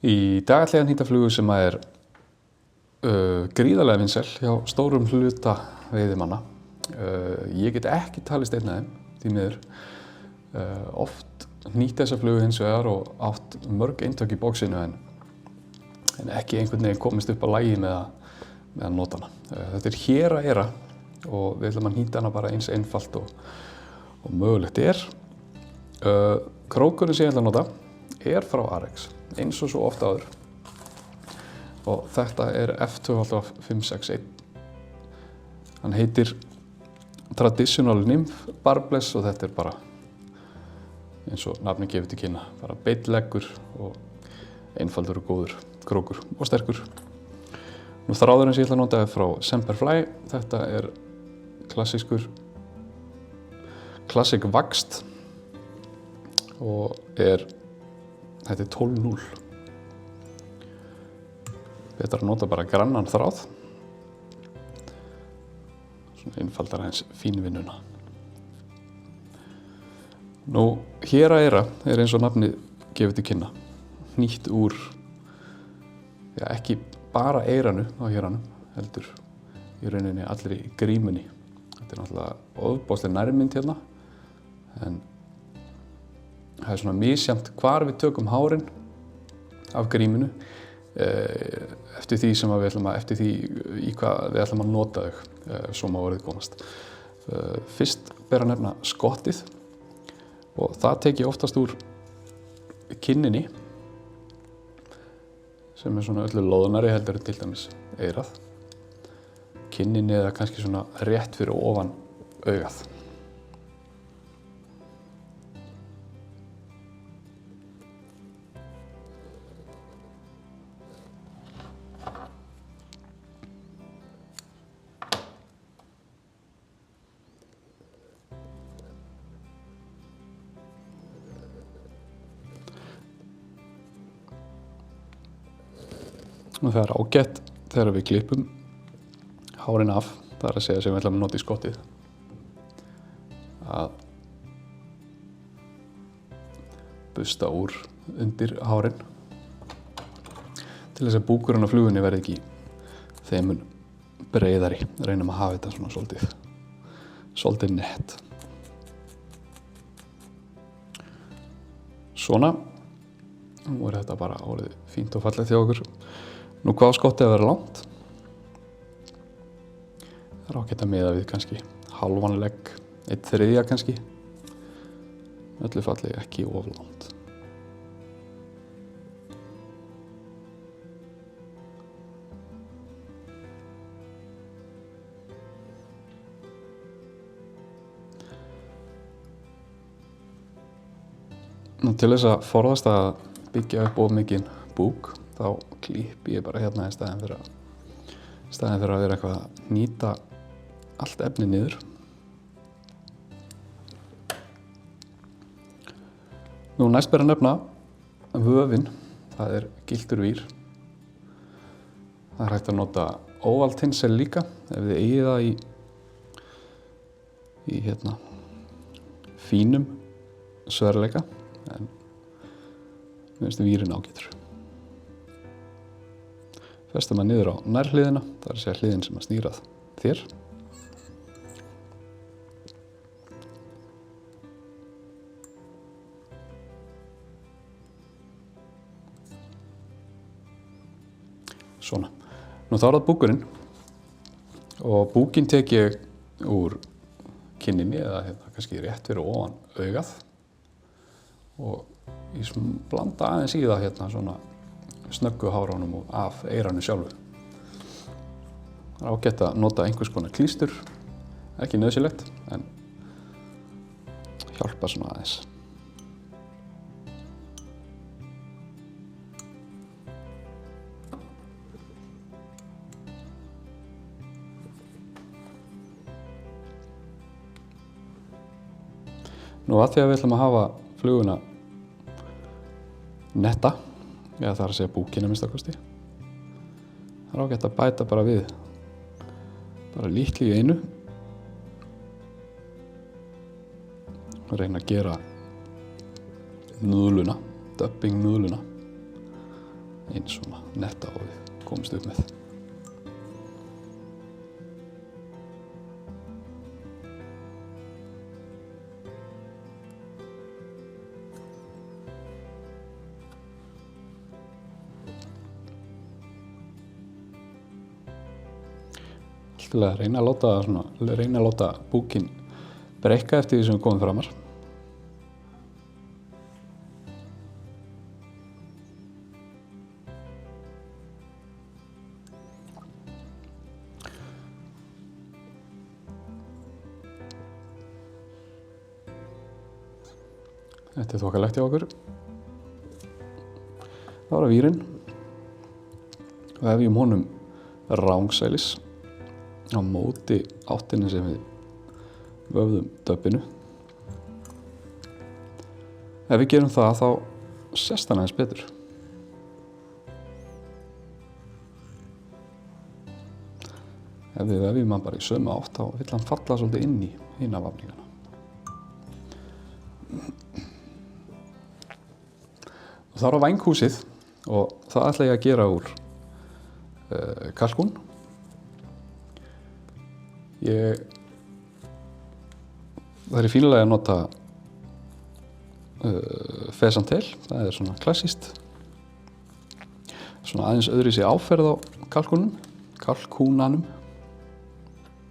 Í dag ætla ég að nýta flugu sem er gríðarlega vinsæl hjá stórum hluta veiðimanna. Ég get ekki talist einn af þeim, því miður. Oft nýtt þessa flugu hins vegar og átt mörg eintök í bóksinu en ekki einhvern veginn komist upp á lagi með að nota hana. Þetta er héraeyra og við ætlum að nýta hana bara eins einfalt og mögulegt er. Krókurinn sem ég ætla að nota er frá Arex, eins og svo oft áður. Og þetta er F2.561. Hann heitir Traditional Nymph Barbless og þetta er bara eins og nafnið gefur til kynna. Bara beitleggur og einfaldur og góður krókur og sterkur. Nú þráðurinn sem ég ætla að nota er frá Semperfli. Þetta er Classic Waxed og þetta er 12.0. Betra að nota bara grannan þráð. Svona einfaldar aðeins fínvinnuna. Nú, héraeyra er eins og nafnið gefur til kynna. Hnýtt úr, ekki bara eyranu á héranum, heldur í rauninni allri grímunni. Þetta er náttúrulega ofboðsleg nærmynd hérna, en það er svona misjafnt hvar við tökum hárin af gríminu eftir því í hvað við ætlum að nota þau, svo má orðið komast. Fyrst ber að nefna skottið og það tek ég oftast úr kinninni sem er svona öllu lóðnari heldur en til dæmis eyrað. Kinninni eða kannski svona rétt fyrir ofan augað. Og það er ágætt þegar við klippum hárin af, það er að segja sem við ætlum að nota í skottið, að busta úr undir hárin til þess að búkurinn á flugunni verði ekki þeim mun breiðari. Reynum að hafa þetta svona svolítið nett. Svona, nú er þetta bara orðið fínt og fallegt hjá okkur. Nú hvað á skottið að vera langt? Það er ágætt að miða við kannski hálfan legg, 1/3 kannski. Öllu falli ekki of langt. Nú til þess að forðast að byggja upp of mikinn búk, þá klippi ég bara hérna í staðinn fyrir að vera eitthvað að hnýta allt efni niður. Nú næst ber að nefna vöfin, það er gylltur vír. Það er hægt að nota óvaltinsel líka ef þið eigið það í fínum sverleika, en mér finnst vírinn ágætur. Festum að niður á nærhliðina, það er að segja hliðin sem að snýrað þér. Svona. Nú þá er það búkurinn og búkinn tek ég úr kinninni eða kannski rétt fyrir ofan augað og ég blanda aðeins í það svona snöggu hárunum og af eyranu sjálfu. Það er ágætt að nota einhvers konar klístur, ekki nauðsynlegt, en hjálpa svona aðeins. Nú að því að við ætlum að hafa fluguna netta, það er að segja búkinn að minnsta kosti. Það er ágætt að bæta bara við, bara lítið í einu. Og reyna að gera núðluna, dubbing núðluna eins svona netta og við komumst upp með. Alltaf reyna að láta búkinn breikka eftir því sem við komum framar. Þetta þokkalegt hjá okkur. Það var vírinn. Vefjum honum rangsælis á móti áttinni sem við vöfðum döbbinu. Ef við gerum það þá sést hann aðeins betur. Ef við vefjum hann bara í sömu átt þá vill hann falla svolítið inn í hina vafningana. Það er á vænghúsið og það ætla ég að gera úr kalkún. Það er fínulega að nota fesantel, það er svona klassískt. Svona aðeins öðruvísi áferð á kalkúnanum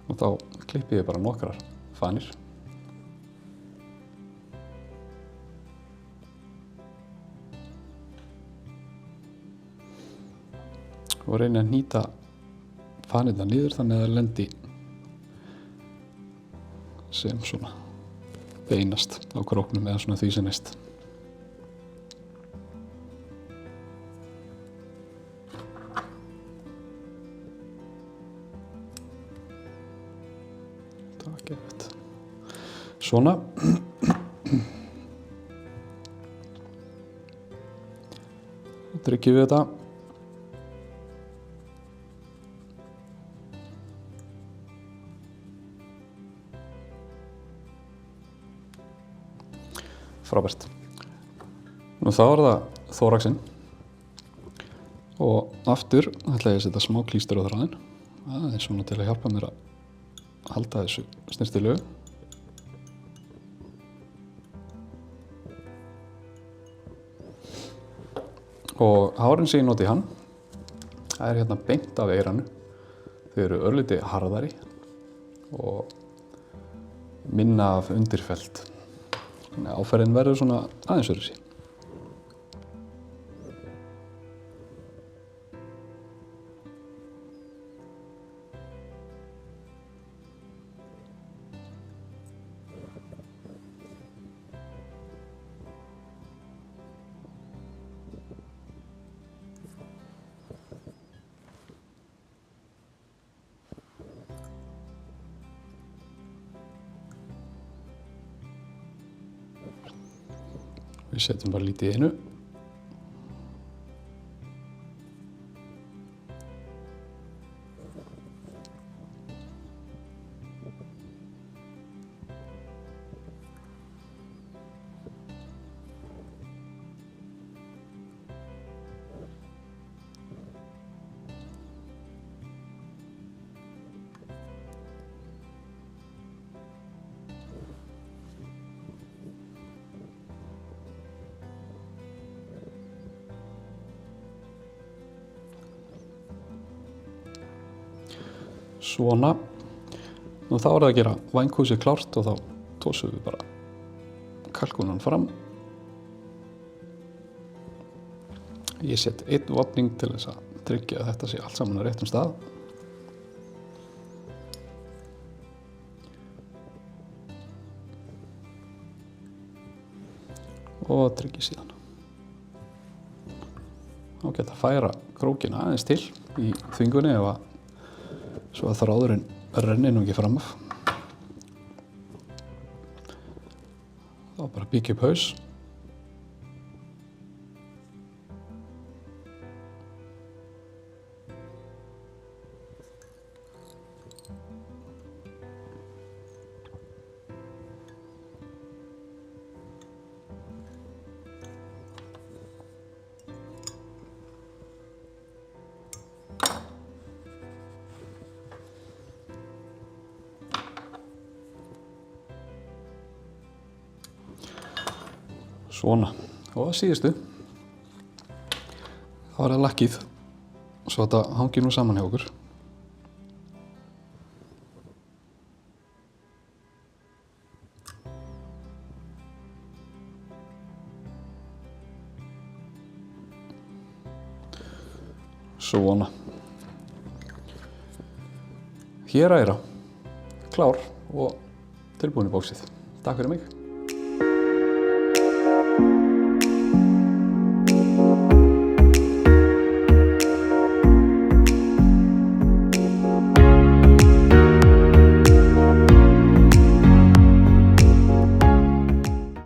og þá klippi ég bara nokkrar fanir. Og reyni að hnýta fanirnar niður þannig að það lendi sem svona beinast á króknum eða svona því sem næst. Það var geðveikt. Svona. Þá tryggjum við þetta. Frábært. Nú þá er það þóraxinn og aftur ætla ég að setja smá klístur á þráðinn. Það er svona til að hjálpa mér að halda þessu snyrtilegu. Og hárin sem ég noti hann, það er hérna beint af eyranu. Þau eru örlítið harðari og minna af undirfeld. Áferðin verður svona aðeins öðruvísi. Við setjum bara lítið í einu. Svona. Nú þá er það að gera vænghúsið klárt og þá tósum við bara kalkúnan fram. Ég set einn vafning til þess að tryggja að þetta sé allt saman á réttum stað. Og tryggi síðan. Þá geta að færa krókina aðeins til í þvingunni ef að svo að þráðurinn renni nú ekki fram af. Þá bara byggja upp haus. Svona. Og að síðustu. Það var það lakkið. Svo þetta hangir nú saman hjá okkur. Svona. Hér að klár og tilbúin í bóksið. Takk fyrir mig.